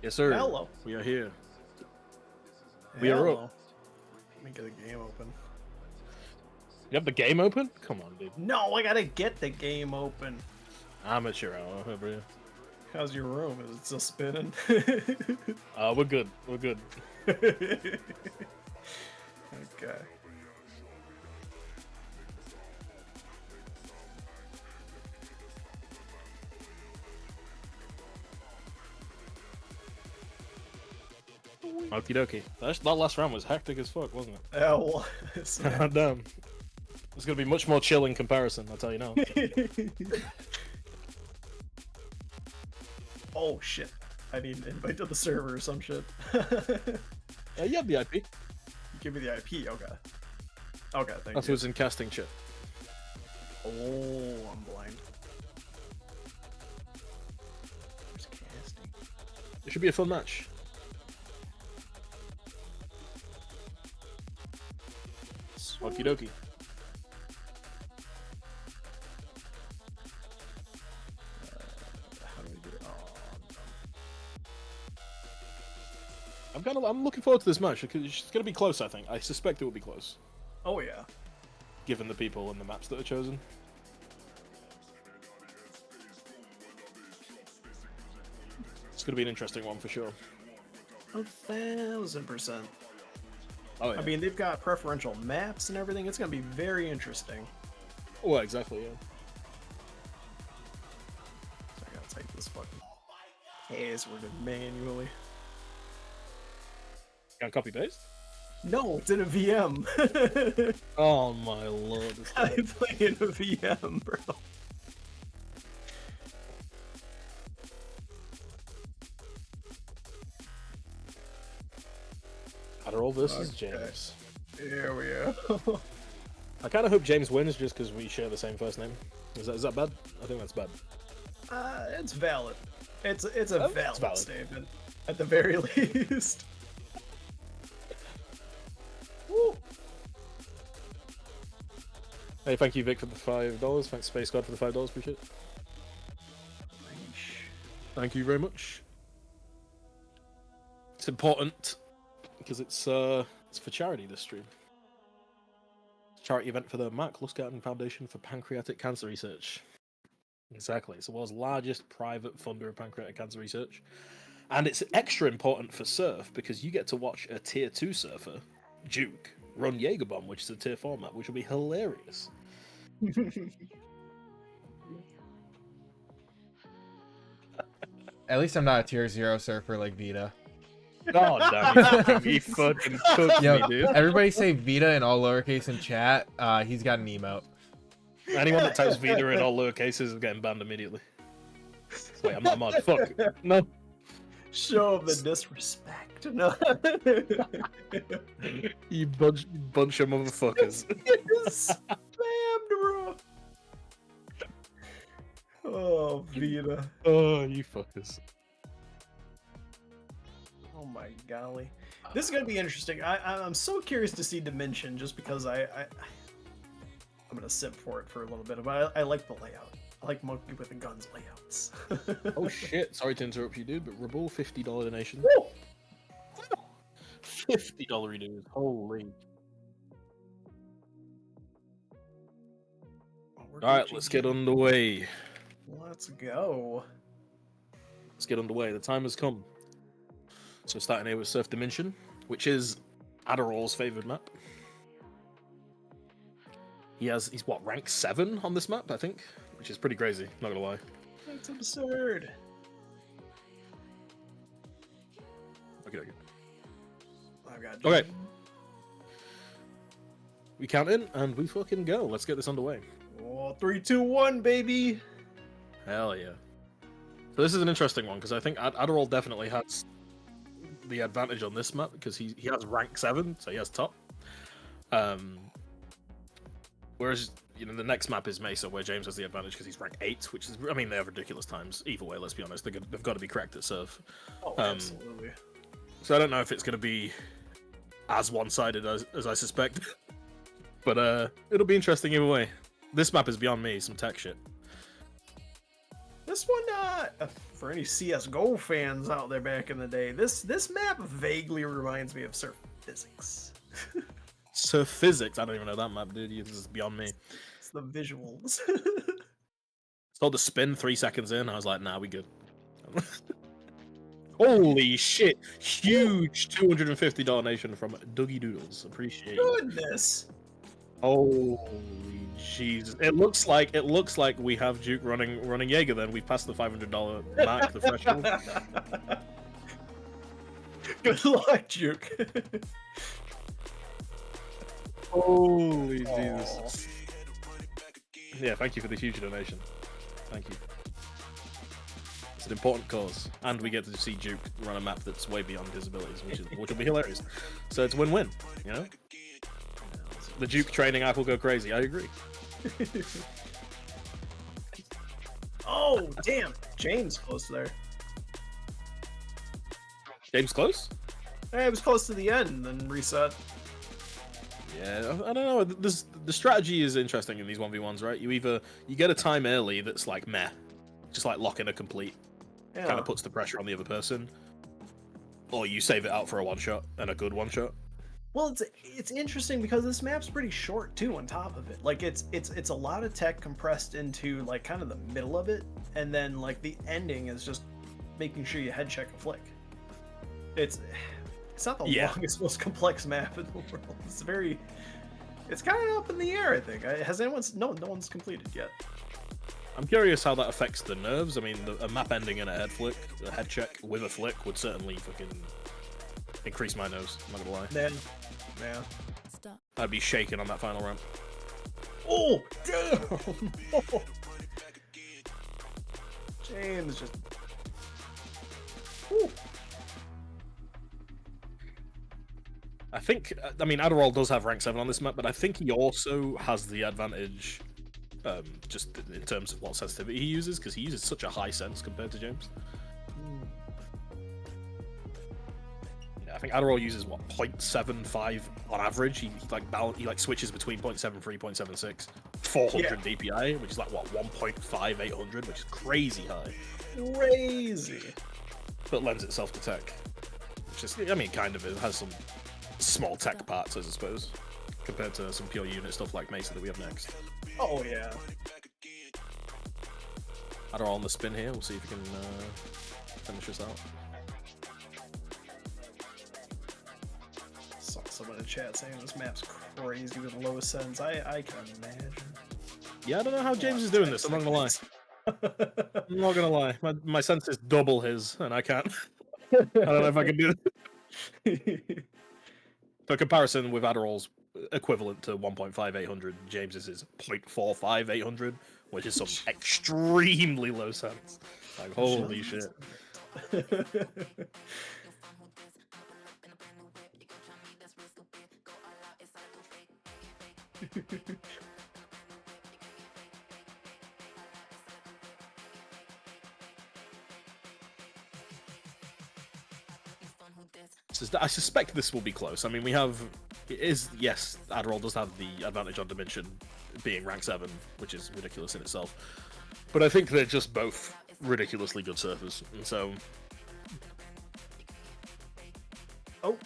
Yes, sir. Hello. We are here. We are up. Let me get a game open. You have the game open? Come on, dude. No, I gotta get the game open. Amateur hour over here. How's your room? Is it still spinning? We're good. We're good. Okay. Okie dokie. That last round was hectic as fuck, wasn't it? That was. Damn. It's gonna be much more chill in comparison, I'll tell you now. Oh shit. I need an invite to the server or some shit. You have the IP. Give me the IP, okay. Okay, thank That's you. what's in casting shit. Oh, I'm blind. Where's casting? It should be a fun match. Okie dokie. How do we do it? I'm looking forward to this match because it's gonna be close. I think. I suspect it will be close, Oh yeah. given the people and the maps that are chosen. It's gonna be an interesting one for sure. 1000%. Oh yeah. I mean, they've got preferential maps and everything. It's gonna be very interesting. well, exactly. Yeah. So I gotta type this fucking password in manually. Can I copy paste? No, it's in a VM. Oh my lord. I play in a VM, bro. Adderall versus Okay. James. Here we go. I kind of hope James wins just because we share the same first name. Is that bad? I think that's bad. It's valid. It's a Oh, it's valid, valid. statement, at the very least. Woo. Hey, thank you, Vic, for the $5. Thanks, Space God, for the $5. Appreciate it. Thank you very much. It's important because it's for charity. This stream. It's a charity event for the Mac Luscatton Foundation for Pancreatic Cancer Research. Exactly, it's the world's largest private funder of pancreatic cancer research, and it's extra important for surf because you get to watch a tier 2 surfer, Duke, run Jaeger Bomb, which is a tier 4 map, which will be hilarious. At least I'm not a tier 0 surfer like Vita. Oh damn! You fucking cooked Yo, me, dude. everybody say Vita in all lowercase in chat. He's got an emote. Anyone that types Vita in all lowercases is getting banned immediately. Wait, I'm not a mod. Fuck. No. Show of the disrespect. No. You bunch of motherfuckers. Spammed, bro. Oh, Vita. Oh, you fuckers. Oh my golly. This is gonna be interesting. I'm so curious to see Dimension just because I'm gonna sip for it for a little bit, but I like the layout. I like Monkey with the Guns layouts. Oh shit! Sorry to interrupt you, dude, but Rabul $50 donation. Woo! $50 dude. Holy. Oh, we're All right, Gucci. let's get underway. Let's go. Let's get underway. The time has come. So starting here with Surf Dimension, which is Adderall's favorite map. He's what, rank 7 on this map, I think, which is pretty crazy. Not gonna lie. That's absurd. Okay. I've got Okay. We count in and we fucking go. Let's get this underway. Oh, 3, 2, 1, baby. Hell yeah. So this is an interesting one because I think Adderall definitely has the advantage on this map because he has rank 7, so he has top. Whereas the next map is Mesa, where James has the advantage because he's rank 8, which is, I mean, they have ridiculous times. Either way, let's be honest, they've got to be cracked at surf. Oh, absolutely. So I don't know if it's going to be as one-sided as I suspect, but it'll be interesting either way. This map is beyond me, some tech shit. This one, for any CS:GO fans out there back in the day, this map vaguely reminds me of Surf Physics. Surf Physics? I don't even know that map, dude. This is beyond me. It's the visuals. Saw the spin 3 seconds in. I was like, nah, we good. Holy shit! Huge $250 donation from Dougie Doodles. Appreciate it. Goodness. Holy Jesus! It looks like we have Duke running Jaeger. Then we passed the $500 mark, the threshold. Good luck, Juke. Holy Jesus! Yeah, thank you for the huge donation. Thank you. It's an important cause, and we get to see Duke run a map that's way beyond his abilities, which will be hilarious. So it's win-win, you know. The Duke training app will go crazy. I agree. Oh, damn. James close there. James close? Hey, it was close to the end, then reset. Yeah, I don't know. The strategy is interesting in these 1v1s, right? You get a time early that's like meh, just like locking a complete, Yeah. kind of puts the pressure on the other person, or you save it out for a one shot and a good one shot. Well, it's interesting because this map's pretty short too. On top of it, like it's a lot of tech compressed into like kind of the middle of it, and then like the ending is just making sure you head check a flick. It's not the longest, most complex map in the world. It's kind of up in the air. I think. Has anyone? No one's completed yet. I'm curious how that affects the nerves. I mean, a map ending and a head check with a flick would certainly fucking increase my nerves. I'm not gonna lie. Yeah. Stop. I'd be shaking on that final ramp. Oh, damn! James just... Whew. I think, I mean, Adderall does have rank 7 on this map, but I think he also has the advantage, just in terms of what sensitivity he uses, because he uses such a high sense compared to James. I think Adderall uses what 0.75 on average. He switches between 0.73, 0.76, 400 DPI, which is like what 1.5, 800, which is crazy high. Crazy. But lends itself to tech, which is, I mean, kind of it has some small tech parts, I suppose, compared to some pure unit stuff like Mesa that we have next. Oh yeah. Adderall on the spin here. We'll see if we can finish this out. Saw someone in chat saying this map's crazy with low sends. I can imagine. Yeah, I don't know how James is doing this. I'm not gonna lie. I'm not gonna lie. My sense is double his, and I can't. I don't know if I can do it. For comparison with Adderall's equivalent to 1.5 800, James's is 0.45 800, which is some extremely low sense. Like holy shit. I suspect this will be close. I mean, yes, Adderall does have the advantage on Dimension being rank 7, which is ridiculous in itself. But I think they're just both ridiculously good surfers, and so... Oh.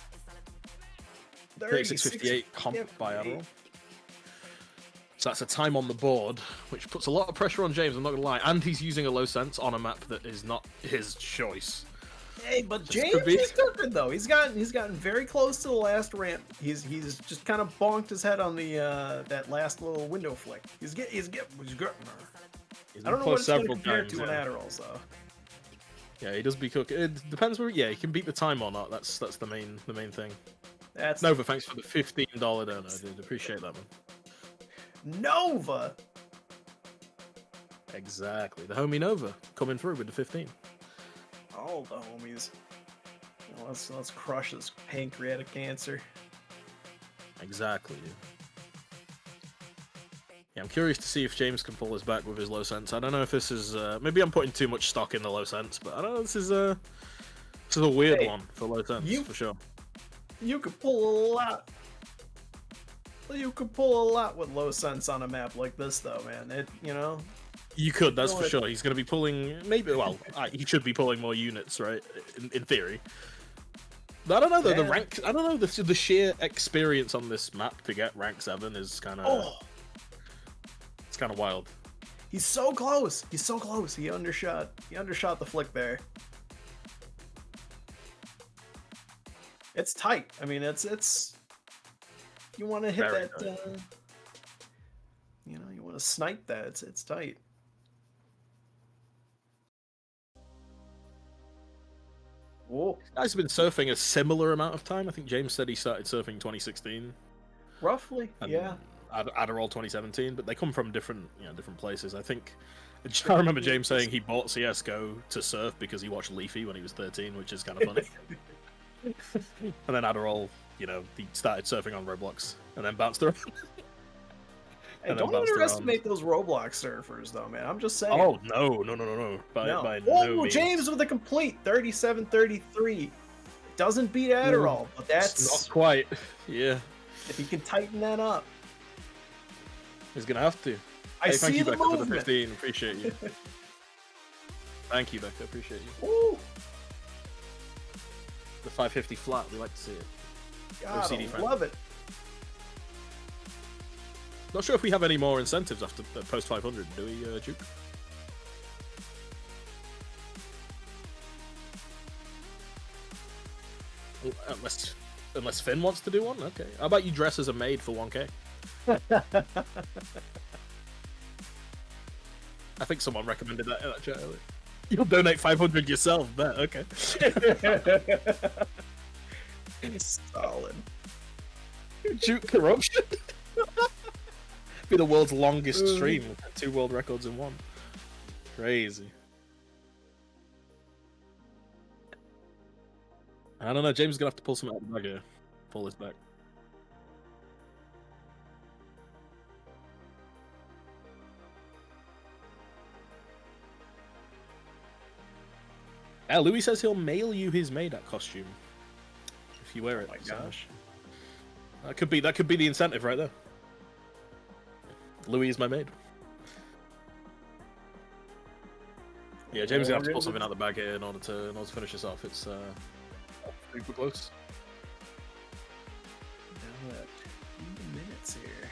36.58 comp by Adderall. So that's a time on the board, which puts a lot of pressure on James, I'm not gonna lie. And he's using a low sense on a map that is not his choice. Hey, but James is different though. He's gotten very close to the last ramp. He's just kind of bonked his head on the that last little window flick. He's getting there. I don't know what it's going to compare to an Adderall though. Yeah, he does be cooking. It depends where. Yeah, he can beat the time or not. That's the main thing. That's Nova. Thanks for the $15 donor, dude. Appreciate that, man. Nova. Exactly, the homie Nova coming through with the 15. All the homies. Let's crush this pancreatic cancer. Exactly, dude. Yeah, I'm curious to see if James can pull us back with his low sense. I don't know if this is maybe I'm putting too much stock in the low sense, but I don't know. This is a weird one for low sense for sure. You could pull a lot. You could pull a lot with low sense on a map like this, though, man. You could, that's for What? sure. He's going to be pulling, maybe, well, he should be pulling more units, right? In theory. But I don't know, though, the Yeah. rank, I don't know, the sheer experience on this map to get rank 7 is kind of, Oh, it's kind of wild. he's so close. He's so close. He undershot the flick there. It's tight. I mean, it's. You want to hit Very that. You know, you want to snipe that. It's tight. Whoa, Guys have been surfing a similar amount of time. I think James said he started surfing 2016. roughly, And yeah. Adderall 2017, but they come from different places. I think I remember James saying he bought CS:GO to surf because he watched Leafy when he was 13, which is kind of funny. And then Adderall, he started surfing on Roblox and then bounced around. Hey, and then don't bounced underestimate those Roblox surfers, though, man. I'm just saying. Oh no! By no. no Oh, means. James with a complete 37-33. Doesn't beat Adderall, but that's Not quite. Yeah, if he can tighten that up. he's gonna have to. I Hey, see thank you, the Becca, for the movement. 15. Appreciate you. Thank you, Becca. Appreciate you. Ooh, The 550 flat. We like to see it. God, CD I fan. love it. Not sure if we have any more incentives after post 500. Do we, Duke? Unless Finn wants to do one. Okay. How about you dress as a maid for 1K? I think someone recommended that in that chat earlier. You'll donate 500 yourself, bet. Okay. Solid. Duke corruption. Be the world's longest stream with 2 world records in one. Crazy. I don't know. James is gonna have to pull something out of the bag here. Pull this back. Yeah, Louis says he'll mail you his Maydak costume if you wear it. Oh my so gosh. that could be the incentive right there. Louis is my maid. Yeah, James is gonna have to pull something out of the bag here in order to finish this off. It's super close. Now that 2 minutes here.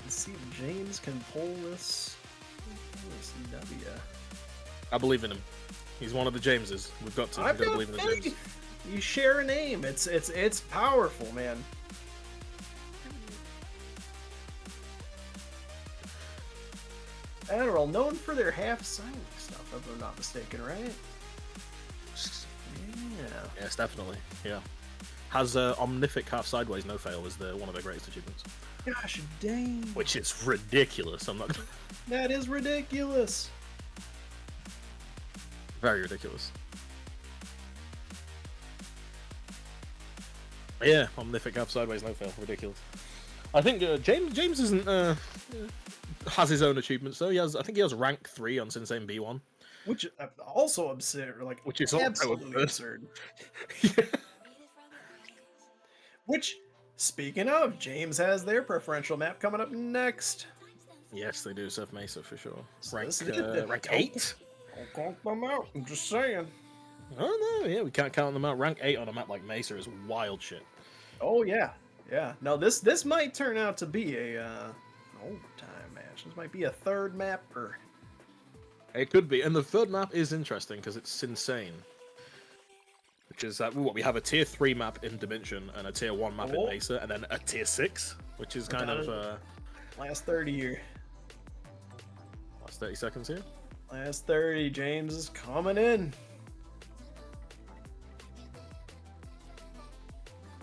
Let's see if James can pull this W. I believe in him. He's one of the Jameses. We've got to. We've got to believe in the James. You share a name. It's powerful, man. Adderall, known for their half-silent stuff, if I'm not mistaken, right? Yeah. Yes, definitely. Yeah. Has Omnific half sideways no fail as one of their greatest achievements, Gosh dang. which is ridiculous. I'm not. That is ridiculous. Very ridiculous. Yeah, Omnific half sideways no fail. Ridiculous. I think James isn't has his own achievements though. I think he has rank 3 on Sinsane B1. Which also absurd, like Which is also absolutely absurd. absurd. Which, speaking of, James has their preferential map coming up next. Yes, they do. Surf Mesa for sure. So Rank this is it. rank 8. Don't count them out. I'm just saying. Oh no, yeah, we can't count them out. Rank 8 on a map like Mesa is wild shit. Oh yeah, yeah. No, this might turn out to be a overtime match. This might be a third map or. It could be, and the third map is interesting because it's insane. Which is that we have a tier 3 map in Dimension and a tier 1 map in Mesa, and then a tier 6, which is kind of Last 30 here. last 30 seconds here. Last 30. James is coming in.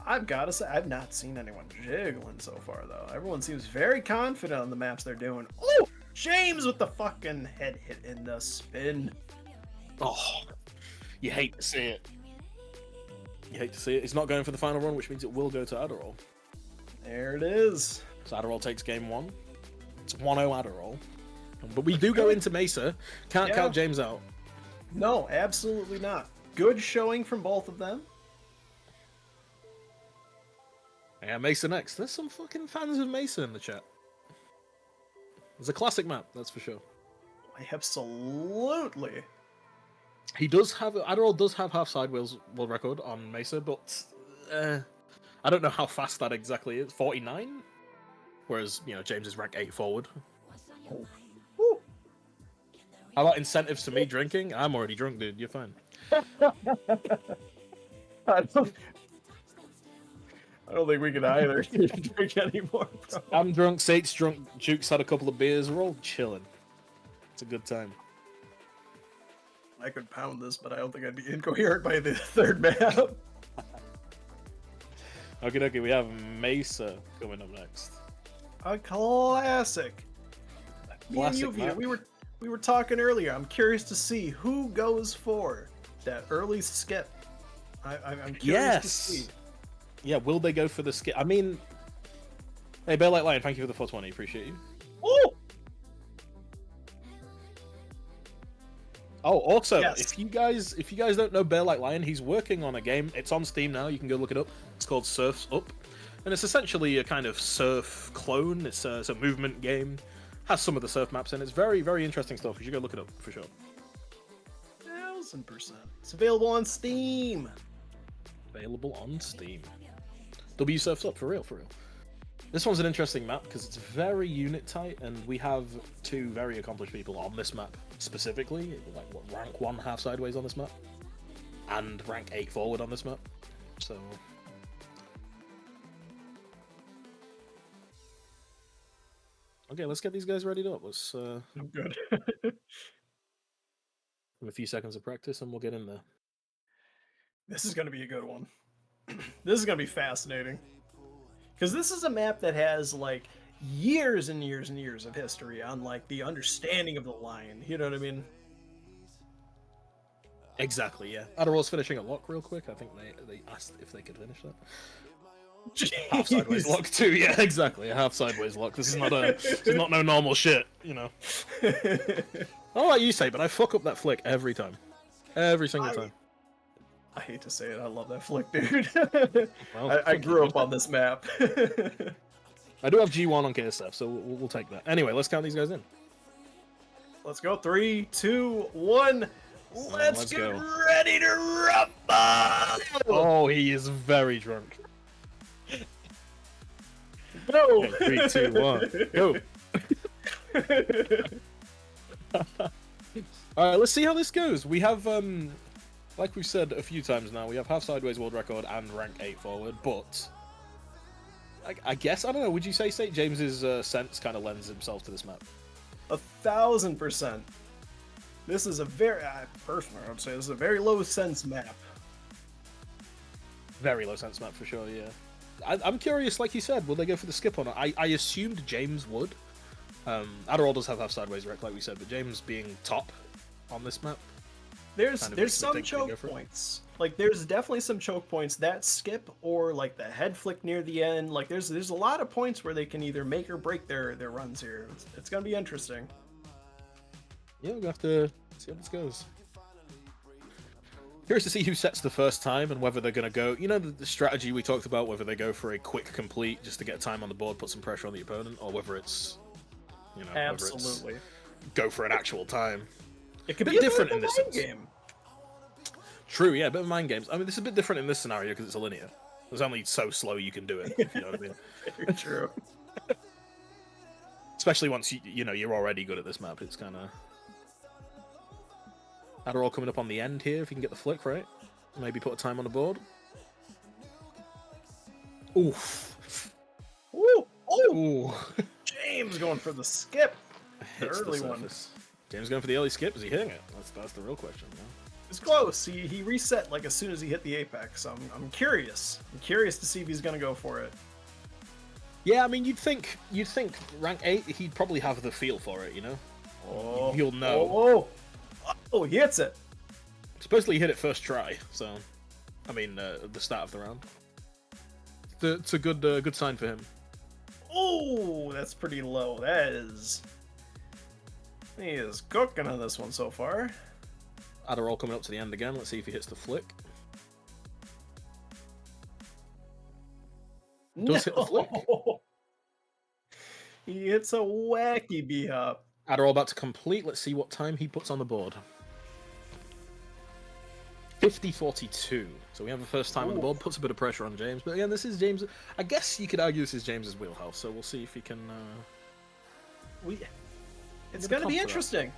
I've got to say, I've not seen anyone jiggling so far, though. Everyone seems very confident on the maps they're doing. Oh, James with the fucking head hit in the spin. Oh, you hate to see it. You hate to see it. It's not going for the final run, which means it will go to Adderall. There it is. So Adderall takes game 1. It's 1-0 Adderall. But we do go into Mesa. Can't count James out. No, absolutely not. Good showing from both of them. Yeah, Mesa next. There's some fucking fans of Mesa in the chat. It's a classic map, that's for sure. Absolutely. He does have Adderall does have half sideways world record on Mesa, but I don't know how fast that exactly is. 49, whereas James is rank 8 forward. Woo. How about incentives to me drinking? I'm already drunk, dude. You're fine. I don't think we can either drink anymore, bro. I'm drunk. Sate's drunk. Juke's had a couple of beers. We're all chilling. It's a good time. I could pound this, but I don't think I'd be incoherent by the third map. Okay, we have Mesa coming up next. A classic. Me and you, Classic Vita, map. we were talking earlier. I'm curious to see who goes for that early skip. I'm curious to see. Yeah, will they go for the skip? I mean, hey, Bear Like Lion, thank you for the 420. Appreciate you. Oh! Oh, also, Yes. if you guys don't know Bear Like Lion, he's working on a game. It's on Steam now. You can go look it up. It's called Surf's Up, and it's essentially a kind of surf clone. It's a movement game. Has some of the surf maps in. It's very, very interesting stuff. You should go look it up for sure. 1000%. It's available on Steam. Available on Steam. W Surf's Up, for real, for real. This one's an interesting map because it's very unit tight, and we have two very accomplished people on this map specifically, like what, rank 1 half sideways on this map, and rank 8 forward on this map. So okay, let's get these guys readied up. Let's I'm good. have a few seconds of practice, and we'll get in there. This is going to be a good one. This is going to be fascinating. Because this is a map that has, like, years and years and years of history on, like, the understanding of the line. You know what I mean? Exactly, yeah. Adderall's finishing a lock real quick. I think they asked if they could finish that. Half sideways Jeez. lock too, yeah, exactly. A half sideways lock. This is not no normal shit, I'll let you say, but I fuck up that flick every time. Every single time. I hate to say it, I love that flick, dude. Well, I fuck grew you. up on this map. I do have G1 on KSF, so we'll take that. Anyway, let's count these guys in. Let's go. 3, 2, 1. Let's get go. ready to rumble! Oh, he is very drunk. Go! Okay, 3, 2, 1, go. Alright, let's see how this goes. We have, like we've said a few times now, we have half sideways world record and rank 8 forward, but I guess, I don't know, would you say St. James's sense kind of lends himself to this map? 1000%. This is a very, personally, I would say this is a very low sense map. Very low sense map for sure, yeah. I'm curious, like you said, will they go for the skip or not? I assumed James would. Adderall does have half sideways rec, like we said, but James being top on this map. There's Kind of makes me some think they go choke for it. points. Like there's definitely some choke points. That skip or like the head flick near the end. Like there's a lot of points where they can either make or break their runs here. It's gonna be interesting. Yeah, we'll have to see how this goes. Curious to see who sets the first time and whether they're going to go, the strategy we talked about, whether they go for a quick complete just to get time on the board, put some pressure on the opponent, or whether it's, Absolutely. whether it's go for an actual time. It could Bit be different a in this mind sense. game. True, yeah, a bit of mind games. I mean, this is a bit different in this scenario because it's a linear. There's only so slow you can do it, if you know what I mean. Very true. Especially once you're already good at this map. It's kind of Adderall coming up on the end here. If you can get the flick right, maybe put a time on the board. Oof. Ooh, ooh. Ooh. James going for the skip. The Hits early one. surface. James going for the early skip. Is he hitting it? That's the real question. Man. It's close. He reset like as soon as he hit the apex. I'm curious. I'm curious to see if he's gonna go for it. Yeah, I mean, you'd think rank 8, he'd probably have the feel for it. Oh, You'll know. Oh, he hits it. Supposedly he hit it first try, so I mean, the start of the round. It's a good sign for him. Oh, that's pretty low. He is cooking on this one so far. Adderall coming up to the end again. Let's see if he hits the flick. Does hit the flick. He hits a wacky B-hop. Adderall about to complete. Let's see what time he puts on the board. 50-42. So we have the first time on the board. Puts a bit of pressure on James. But again, this is James. I guess you could argue this is James's wheelhouse. So we'll see if he can. It's going to be interesting.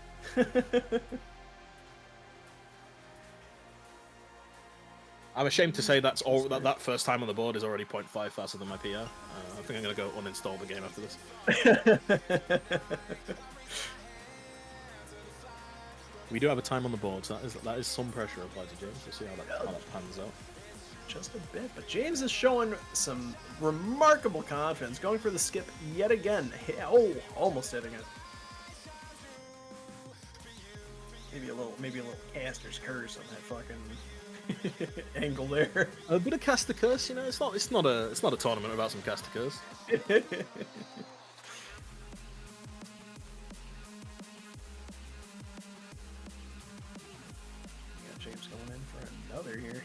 I'm ashamed to say that's all. That first time on the board is already 0.5 faster than my PR. I think I'm going to go uninstall the game after this. We do have a time on the board, so that is some pressure applied to James. We'll see how that pans out. Just a bit, but James is showing some remarkable confidence, going for the skip yet again. Oh, almost hitting it. Maybe a little caster's curse on that fucking angle there. A bit of caster curse, you know. It's not a tournament about some caster curse. James going in for another here.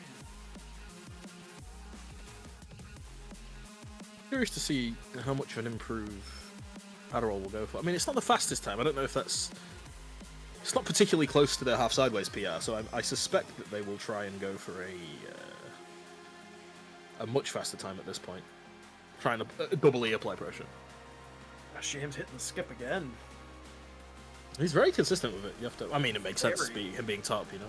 Curious to see how much of an improve Adderall will go for. I mean, it's not the fastest time. I don't know if that's. It's not particularly close to their half sideways PR, so I suspect that they will try and go for a much faster time at this point, trying to doubly apply pressure. James hitting the skip again. He's very consistent with it. You have to. I mean, it makes sense him being top, you know.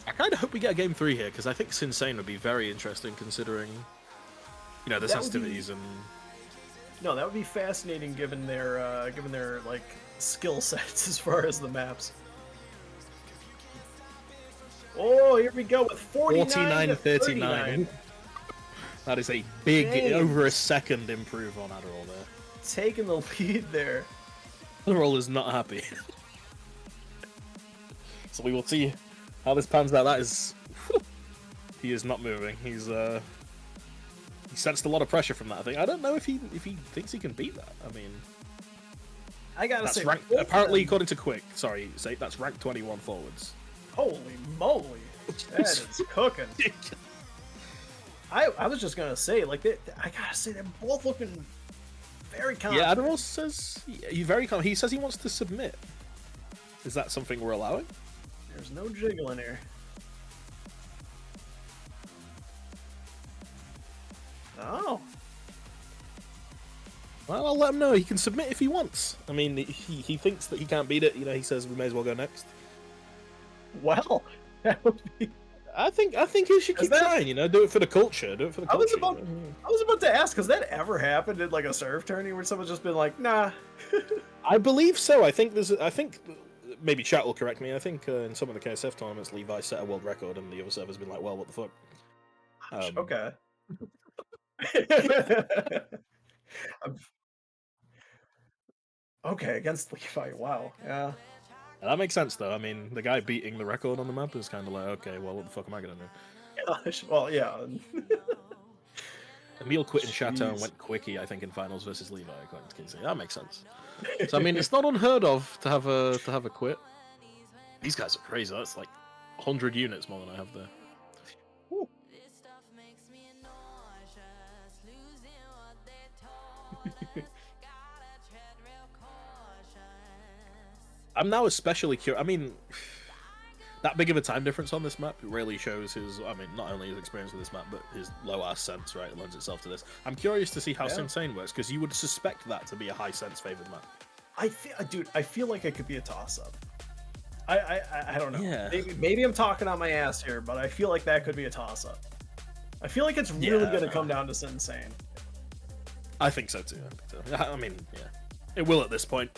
I kind of hope we get a game 3 here because I think Insane would be very interesting considering, you know, the sensitivities and. No, that would be fascinating given their like skill sets as far as the maps. Oh, here we go with 49-39. That is a big, over a second improve on Adderall there. Taking the lead there. Adderall is not happy. So we will see how this pans out. That is, he is not moving. He's he sensed a lot of pressure from that. I think. I don't know if he thinks he can beat that. I mean, I gotta say, apparently according to Quick, that's rank 21 forwards. Holy moly, that is cooking. I was just gonna say, like, I gotta say, they're both looking very confident. Yeah, Adderall says he says he wants to submit. Is that something we're allowing? There's no jiggling here. Oh. Well, I'll let him know. He can submit if he wants. I mean, he thinks that he can't beat it. You know, he says we may as well go next. Well, that would be. I think he should keep trying. You know, do it for the culture. Do it for the culture. I was about to ask, has that ever happened in like a serve tourney where someone's just been like, nah? I believe so. I think maybe chat will correct me. I think in some of the KSF tournaments, Levi set a world record, and the other server's been like, well, what the fuck? Okay. Okay, against Levi. Wow. Yeah. That makes sense, though. I mean, the guy beating the record on the map is kind of like, okay, well, what the fuck am I gonna do? Gosh, well, yeah. Emil quit in Chateau and went quickie, I think, in finals versus Levi. According to Kinsey. That makes sense. So I mean, it's not unheard of to have a quit. These guys are crazy. That's like 100 units more than I have there. Woo. I'm now especially curious. I mean, that big of a time difference on this map really shows his. I mean, not only his experience with this map, but his low ass sense. Right, it lends itself to this. I'm curious to see how Insane works because you would suspect that to be a high sense favored map. I feel like it could be a toss up. I don't know. Yeah. Maybe I'm talking on my ass here, but I feel like that could be a toss up. I feel like it's really going to come down to Insane. I think so too. I mean, yeah, it will at this point.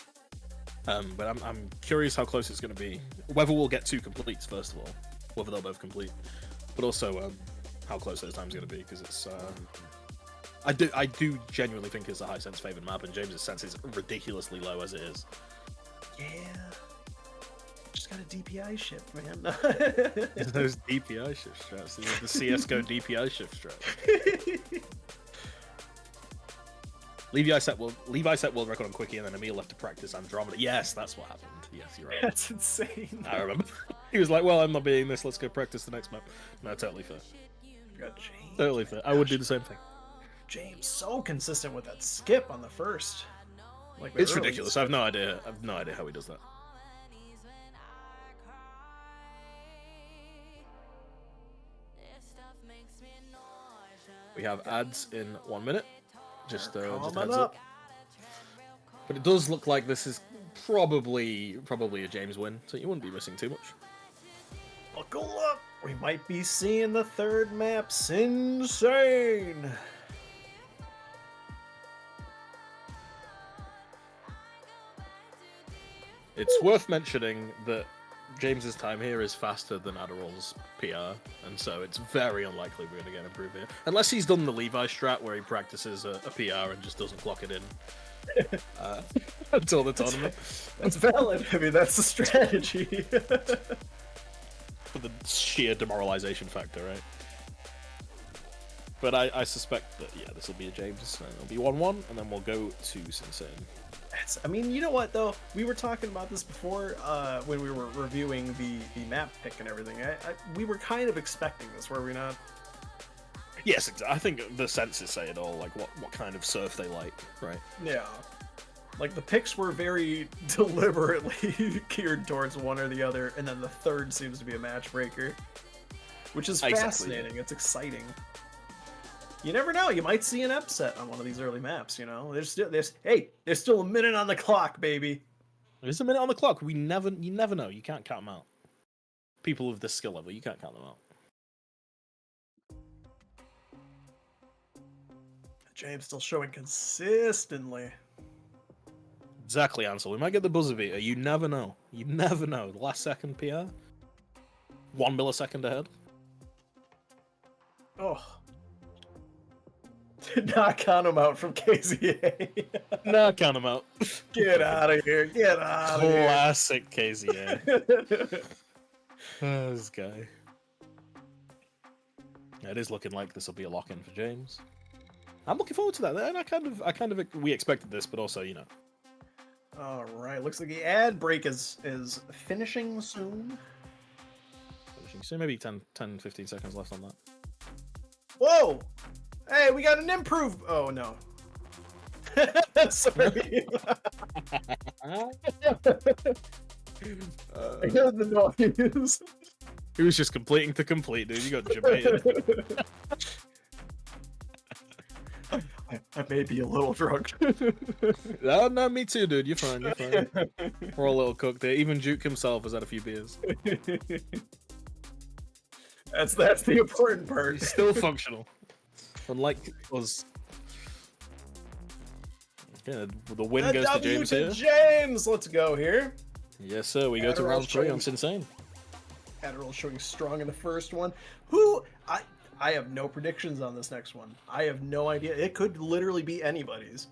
But I'm curious how close it's going to be. Whether we'll get 2 completes first of all, whether they'll both complete, but also how close those times going to be because it's. I do genuinely think it's a high sense favored map, and James's sense is ridiculously low as it is. Yeah. Just got a DPI shift, man. Those DPI shift strats, the CS:GO DPI shift strats. Levi set world record on Quickie, and then Emil left to practice Andromeda. Yes, that's what happened. Yes, you're right. That's insane. I remember. He was like, "Well, I'm not beating this. Let's go practice the next map." No, totally fair. Got James. Totally fair. I would do the same thing. James so consistent with that skip on the first. Like It's ridiculous. I have no idea. I have no idea how he does that. We have ads in 1 minute. Just heads up. But it does look like this is probably a James win, so you wouldn't be missing too much. Buckle up! We might be seeing the third map, Insane! It's worth mentioning that James's time here is faster than Adderall's PR, and so it's very unlikely we're going to get improved here. Unless he's done the Levi strat where he practices a PR and just doesn't clock it in until the tournament. That's valid. I mean, that's the strategy. For the sheer demoralization factor, right? But I suspect that, yeah, this will be a James, and it'll be 1-1, and then we'll go to Insane. I mean, you know what, though? We were talking about this before when we were reviewing the map pick and everything. We were kind of expecting this, were we not? Yes, I think the senses say it all, like what kind of surf they like, right? Yeah. Like, the picks were very deliberately geared towards one or the other, and then the third seems to be a matchbreaker. Which is fascinating. It's exciting. You never know. You might see an upset on one of these early maps, you know? There's still a minute on the clock, baby. There's a minute on the clock. You never know. You can't count them out. People of this skill level, you can't count them out. James still showing consistently. Exactly, Ansel. We might get the buzzer beater. You never know. You never know. The last second PR? 1 millisecond ahead? Oh. Did not count him out from KZA. Nah, count him out. Get out of here. Get out of here. Classic KZA. This guy. It is looking like this will be a lock-in for James. I'm looking forward to that. And we expected this, but also, you know. All right. Looks like the ad break is finishing soon. So maybe 10, 15 seconds left on that. Whoa! Hey, we got an improve. Oh no. Sorry. I heard the noise. He was just completing to complete, dude. You got debated. I may be a little drunk. No, me too, dude. You're fine. You're fine. We're all a little cooked there. Even Duke himself has had a few beers. That's the important part. He's still functional. Unlike us. Yeah, the win goes to James here. James, let's go here. Yes, sir. We go to round 3 on Insane. Adderall showing strong in the first one. Who I have no predictions on this next one. I have no idea. It could literally be anybody's.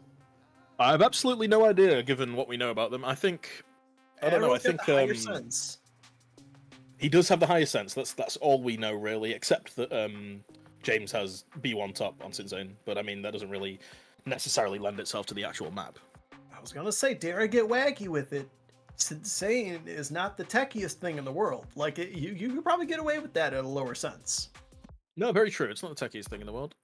I have absolutely no idea, given what we know about them. I think I don't know. I think sense. He does have the highest sense. That's all we know really, except that James has B1 top on Insane. But I mean, that doesn't really necessarily lend itself to the actual map. I was gonna say, dare I get wacky with it? Insane is not the techiest thing in the world. Like you could probably get away with that at a lower sense. No, very true. It's not the techiest thing in the world.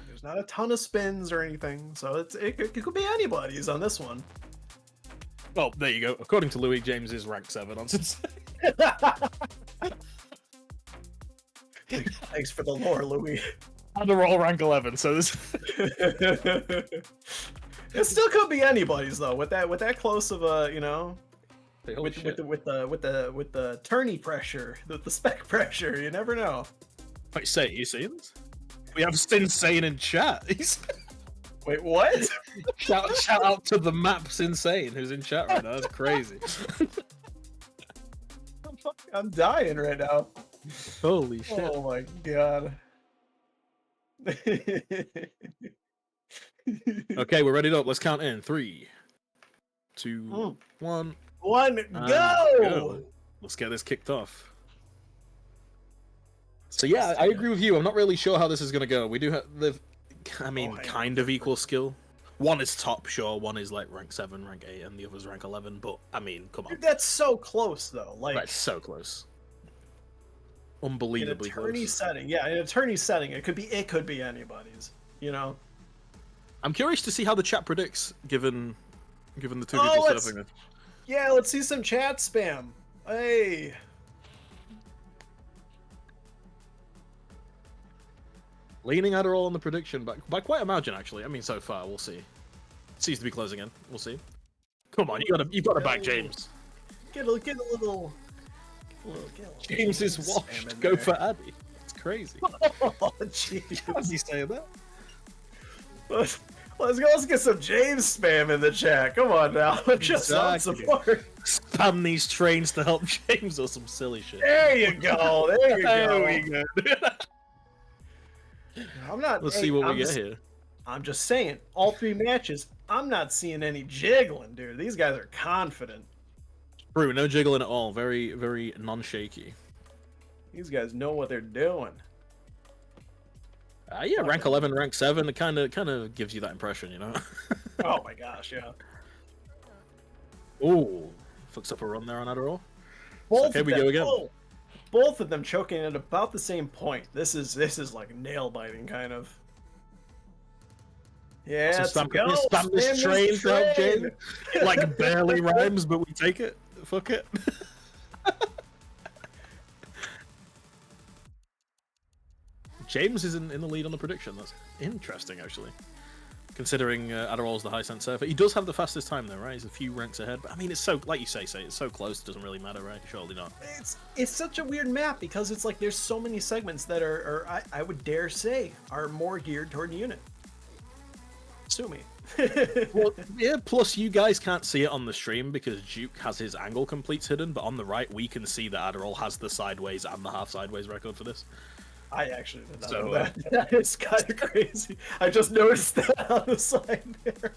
There's not a ton of spins or anything, so it could be anybody's on this one. Well, there you go. According to Louis, James is rank 7 on Insane. Thanks for the lore, Louis. Adderall rank 11, so this. It still could be anybody's though. With that close of a, you know, with the tourney pressure, the spec pressure, you never know. Wait, you see this? We have Insane in chat. Wait, what? shout out to the Maps Insane who's in chat right now. That's crazy. I'm dying right now. Holy shit. Oh my god. Okay, we're ready to go. Let's count in. 3, 2, 1. Go! Let's get this kicked off. So yeah, I agree with you. I'm not really sure how this is going to go. We do have kind of equal skill. One is top, sure. One is like rank 7, rank 8, and the other's rank 11. But I mean, come on. Dude, that's so close though. Like that's so close. Unbelievably in a tourney close. setting. Yeah, in a tourney setting, it could be anybody's. You know. I'm curious to see how the chat predicts, given the two Oh, people let's- surfing it. Yeah, let's see some chat spam. Hey. Leaning Adderall on the prediction, but by quite a margin, actually. I mean, so far, we'll see. Seems to be closing in. We'll see. Come on, you've got to back James. Get a little. James is spam washed. in Go there. for Addy. It's crazy. Oh, jeez. How's he saying that? Let's get some James spam in the chat. Come on now. Just on Exactly. support. Spam these trains to help James or some silly shit. There you go. There you go. There we go. I'm not. Let's hey, see what I'm we get just- here. I'm just saying, all 3 matches, I'm not seeing any jiggling, dude. These guys are confident. True, no jiggling at all. Very, very non-shaky. These guys know what they're doing. Yeah, rank 11, rank 7. It kind of gives you that impression, you know. Oh my gosh, yeah. Ooh, fucks up a run there on Adderall. Both here of we them, go again. oh, both of them choking at about the same point. This is like nail biting kind of. Yeah, let's spam, go. spam this train to help James. It like barely rhymes, but we take it. Fuck it. James is in the lead on the prediction. That's interesting, actually. Considering Adderall's the high sense surfer. He does have the fastest time, though, right? He's a few ranks ahead. But I mean, it's so, like you say, it's so close, it doesn't really matter, right? Surely not. It's such a weird map because it's like there's so many segments that are I would dare say are more geared toward unit. Sue me. Well, yeah, plus you guys can't see it on the stream because Duke has his angle completes hidden, but on the right we can see that Adderall has the sideways and the half sideways record for this. I actually did not So, know that. That is kind of crazy. I just noticed that on the side there.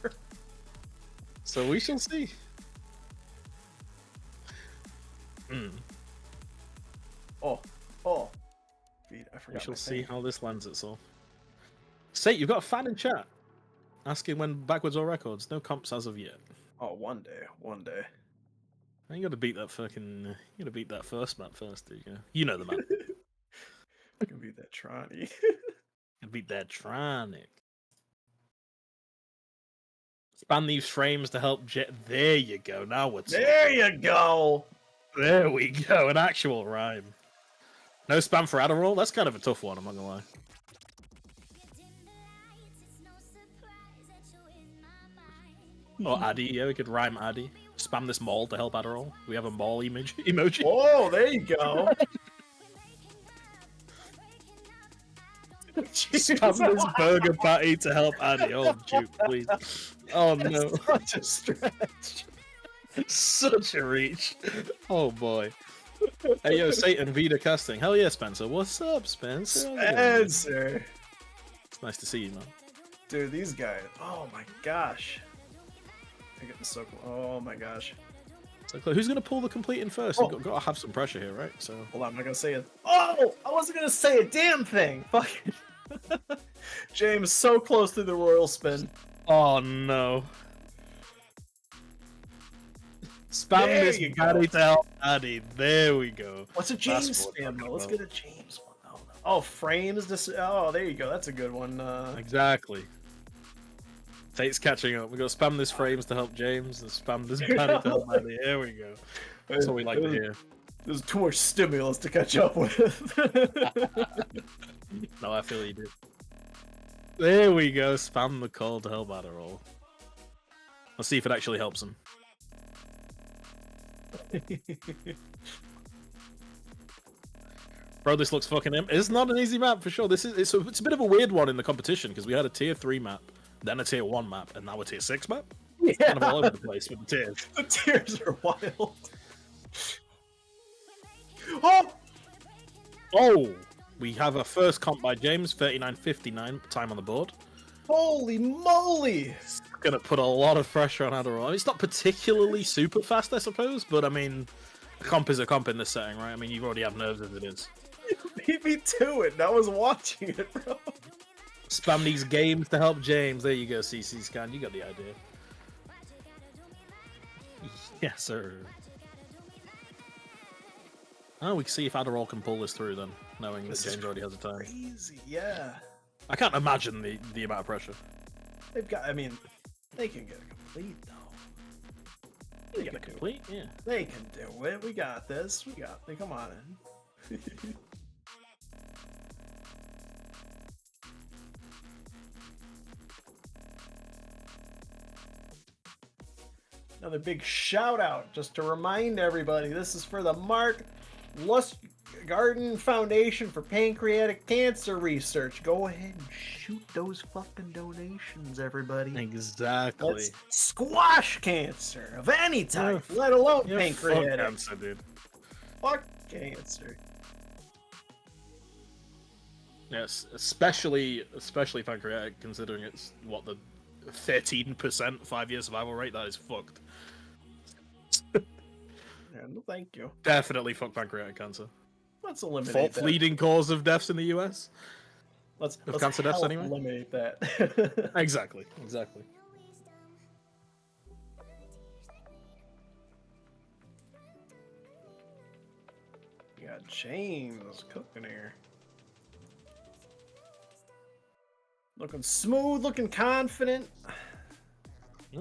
So we shall see. Oh. Feed, I forgot We shall my see thing. how this lands itself. Sate, you've got a fan in chat asking when backwards or records. No comps as of yet. Oh, one day. You gotta beat that fucking. You gotta beat that first map first, do you? You know the map. I can beat that Tronny. You beat that Tronic. Span these frames to help Jet. There you go. Now we're talking. There you go. There we go. An actual rhyme. No spam for Adderall? That's kind of a tough one, I'm not gonna lie. Or Addy, yeah, we could rhyme Addy. Spam this mall to help Adderall. We have a mall emoji. Oh, there you go. Spam this burger patty to help Addy. Oh, Duke, please. Oh no. Such a stretch. Such a reach. Oh boy. Hey yo, Satan Vita casting. Hell yeah, Spencer. What's up, Spencer? How's it going? Spencer. It's nice to see you, man. Dude, these guys. Oh my gosh. I get so cool. Oh my gosh. So who's gonna pull the complete in first? Oh. You've got to have some pressure here, right? So Hold on, I'm not gonna say it. Oh! I wasn't gonna say a damn thing! Fuck it. James, so close to the royal spin. oh no. Spam There this you go. patty to help Addy. There we go. What's a That's James what spam I'm though? Let's talking get a James one. Oh, frames this. Oh, there you go. That's a good one. Exactly. Fate's catching up. We got to spam this frames to help James and spam this patty to help Addy. Here we go. That's what we like to hear. There's too much stimulus to catch up with. No, I feel you did. There we go. Spam the call to help Adderall. Let's see if it actually helps him. Bro, this looks fucking him. It's not an easy map for sure. It's a bit of a weird one in the competition because we had a tier 3 map, then a tier 1 map, and now a tier 6 map. Yeah. Kind of all over the place with the tiers. The tears are wild. Oh! Oh! We have a first comp by James, 39.59 time on the board. Holy moly! Gonna put a lot of pressure on Adderall. It's not particularly super fast, I suppose, but I mean, a comp is a comp in this setting, right? I mean, you already have nerves as it is. You beat me to it, and I was watching it, bro. Spam these games to help James. There you go, CC Scan. You got the idea. Yes, sir. Oh, we can see if Adderall can pull this through then, knowing This that is James already has a time. Crazy, yeah. I can't imagine the amount of pressure. They've got. I mean, they can get it complete though. Get it complete, yeah. They can do it. We got this. We got. Come on in. Another big shout out just to remind everybody this is for the Mark Lustgarten Foundation for Pancreatic Cancer Research. Go ahead and shoot those fucking donations, everybody. Exactly. Let's squash cancer of any type, let alone pancreatic. Fuck cancer, dude. Fuck cancer. Yes, especially pancreatic, considering it's what the 13% 5-year survival rate. That is fucked. Yeah, no, thank you. Definitely fuck pancreatic cancer. Let's eliminate Fourth that. leading cause of deaths in the US. Let's cancer deaths help anyway? eliminate that. Exactly. You got James cooking here. Looking smooth, looking confident.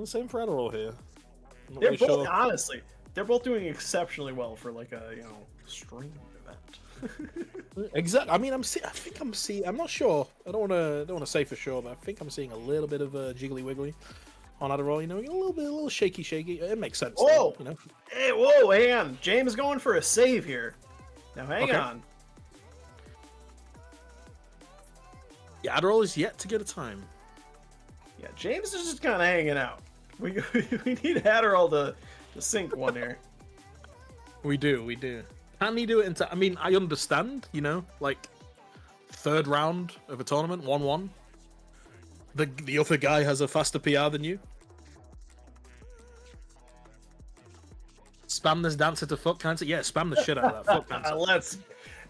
Same for Adderall here. Not They're really both, sure. honestly, they're both doing exceptionally well for like a, stream event. Exactly. I mean, I think I'm seeing. I'm not sure. I don't want to say for sure, but I think I'm seeing a little bit of jiggly wiggly on Adderall. A little shaky. It makes sense. Whoa! Though, Hey, whoa! Hang on. James is going for a save here. Now, hang Okay. on. Yeah, Adderall is yet to get a time. Yeah, James is just kind of hanging out. We need Adderall to sink one here. We do. Can he do it into? I mean, I understand. Like third round of a tournament, 1-1. The other guy has a faster PR than you. Spam this dancer to fuck cancer. Yeah, spam the shit out of that fuck cancer.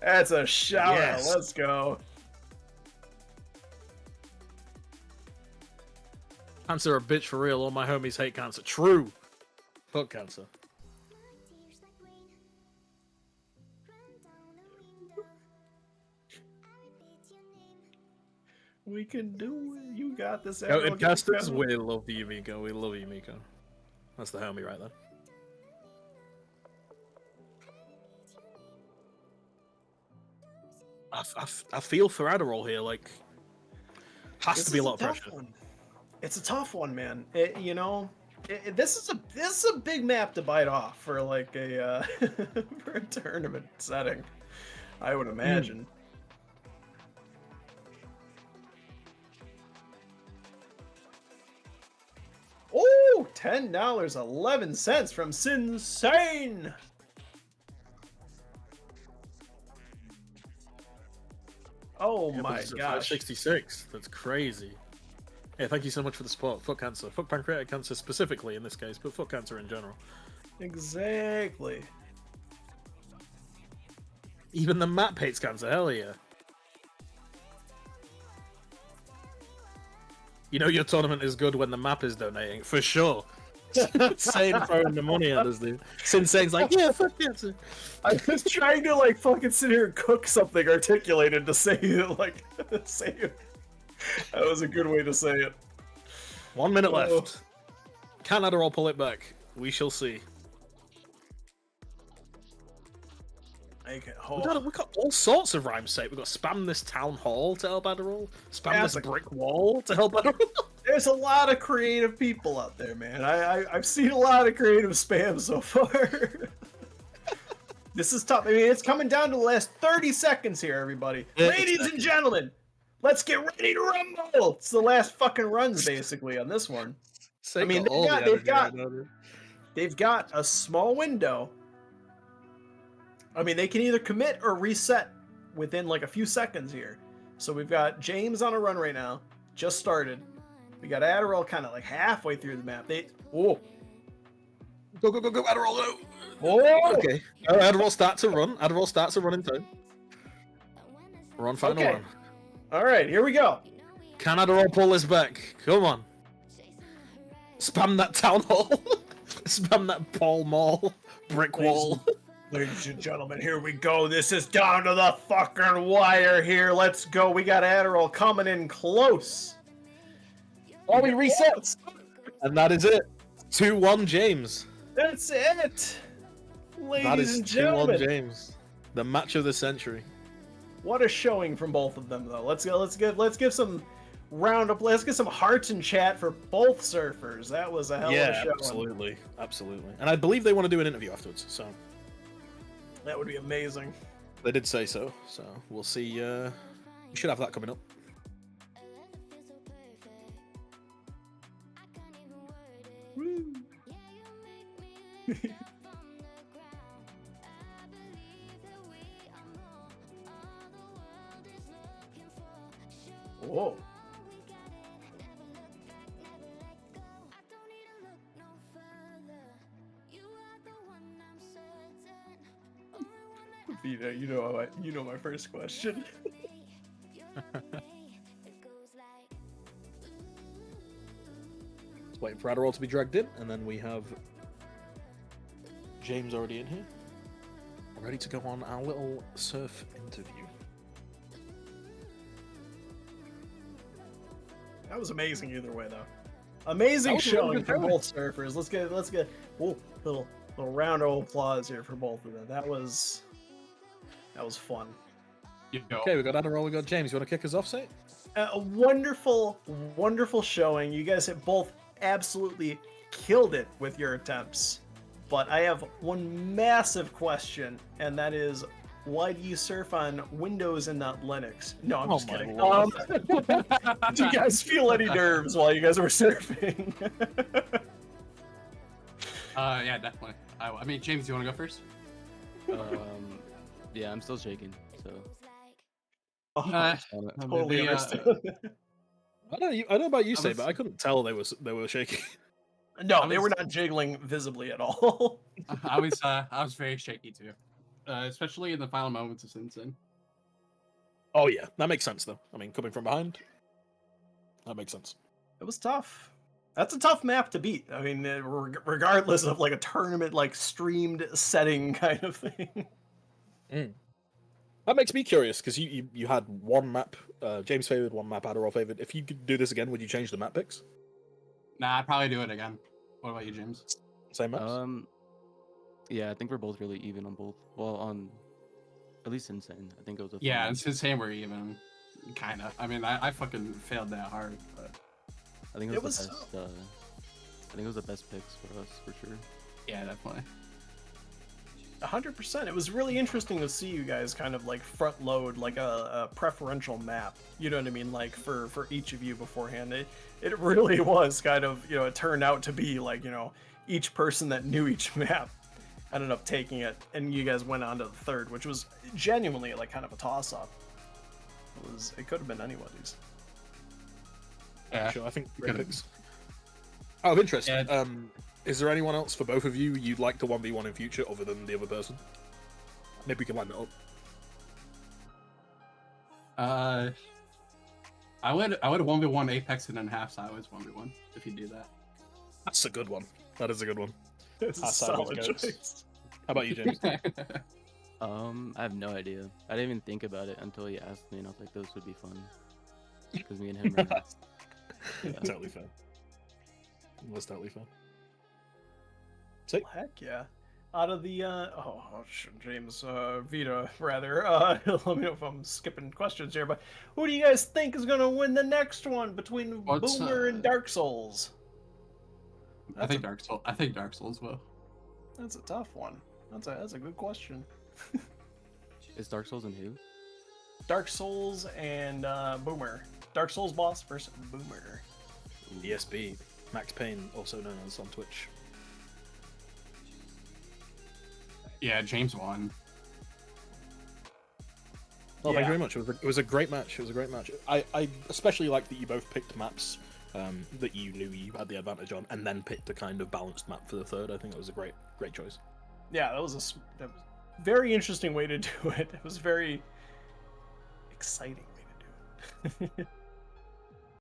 That's a shout Yes. out. Let's go. Cancer a bitch for real. All my homies hate cancer. True. Fuck cancer. We can do it. You got this. Go Adderall. casters. We love you, Miko. We love you, Miko. That's the homie right there. I feel for Adderall here. Like, has to be a lot of pressure. One. It's a tough one, man. This is a big map to bite off for like a for a tournament setting. I would imagine. Oh, $10.11 from Sinsane. Oh my gosh. 566. That's crazy. Yeah, thank you so much for the support. Fuck cancer. Fuck pancreatic cancer specifically in this case, but fuck cancer in general. Exactly. Even the map hates cancer. Hell yeah. Your tournament is good when the map is donating, for sure. Same throwing the money at us, dude. Sinsane's like, yeah, fuck cancer. I was trying to like fucking sit here and cook something articulated to say it, like say it. That was a good way to say it. 1 minute left. Can Adderall pull it back? We shall see. We got all sorts of rhymes set. We got spam this town hall to help Adderall. Spam this brick wall to help Adderall. There's a lot of creative people out there, man. I've seen a lot of creative spam so far. This is tough. I mean, it's coming down to the last 30 seconds here, everybody. Ladies and gentlemen, let's get ready to rumble. It's the last fucking runs, basically, on this one. I mean, they've got a small window. I mean, they can either commit or reset within like a few seconds here. So we've got James on a run right now. Just started. We got Adderall kind of like halfway through the map. Go, Adderall, go! Oh! Okay. Adderall starts to run. Adderall starts to run in time. We're on final run. All right, here we go. Can Adderall pull this back? Come on. Spam that town hall. Spam that Paul Mall brick wall. Ladies and gentlemen, here we go. This is down to the fucking wire here. Let's go. We got Adderall coming in close. Oh, he resets! And that is it. 2-1 James. That's it, That ladies is and 2-1 gentlemen. James. The match of the century. What a showing from both of them, though. Let's give some roundup. Let's get some hearts in chat for both surfers. That was a hell of a showing. Absolutely, absolutely. And I believe they want to do an interview afterwards, so That would be amazing. they did say so. So we'll see. We should have that coming up. Woo. Whoa. Vita, you know my first question. Just waiting for Adderall to be dragged in, and then we have James already in here, ready to go on our little surf interview. That was amazing either way, though. Amazing was a really showing good for showing. both surfers. Let's get little round of applause here for both of them. That was fun. Okay, we got Adderall, we got James. You want to kick us off, say? A wonderful, wonderful showing. You guys have both absolutely killed it with your attempts. But I have one massive question, and that is, why do you surf on Windows and not Linux? No, I'm just my kidding. Lord. Do you guys feel any nerves while you guys were surfing? Yeah, definitely. I mean, James, you want to go first? Yeah, I'm still shaking. So Totally the, understand. I don't know about you, I say, was- but I couldn't tell they were shaking. No, they were not jiggling visibly at all. I was very shaky too, especially in the final moments of Simpson. Oh yeah, that makes sense though. I mean, coming from behind, that makes sense. It was tough. That's a tough map to beat. I mean, regardless of like a tournament, like streamed setting kind of thing. That makes me curious because you had one map, James favored, one map Adderall favored. If you could do this again, would you change the map picks? Nah, I'd probably do it again. What about you, James? Same maps. yeah, I think we're both really even on both. Well, on at least Insane. I think it was a Yeah, fun- it's the same. We're even, kind of. I mean, I fucking failed that hard, but I think It it was the was best. I think it was the best picks for us for sure. yeah, definitely. 100%. It was really interesting to see you guys kind of like front load like a preferential map. You know what I mean? Like for each of you beforehand. It really was kind of, it turned out to be like, each person that knew each map ended up taking it, and you guys went on to the third, which was genuinely like kind of a toss up. It could have been anybody's. Yeah. Sure, I think great could've- picks. Out of interest, Yeah. Is there anyone else for both of you you'd like to 1v1 in future other than the other person? Maybe we can line it up. I would 1v1 Apex and then half sideways 1v1 if you do that. That's a good one. That is a good one. It's a Our sideways solid goes. choice. How about you, James? I have no idea. I didn't even think about it until he asked me, and I was like, "Those would be fun." Because me and him are. Totally fair. That's totally fair. See? Heck yeah. Out of the James Vita rather, let me know if I'm skipping questions here, but who do you guys think is gonna win the next one between What's, Boomer and Dark Souls? I think Dark Souls will. That's a tough one. That's a good question. Is Dark Souls and who? Dark Souls and Boomer. Dark Souls boss versus Boomer. ESB. Max Payne, also known as on Twitch. Yeah, James won. Well, thank Yeah. you very much. It was a great match. It was a great match. I especially like that you both picked maps that you knew you had the advantage on, and then picked a kind of balanced map for the third. I think it was a great choice. Yeah, that was a very interesting way to do it. It was very exciting way to do it.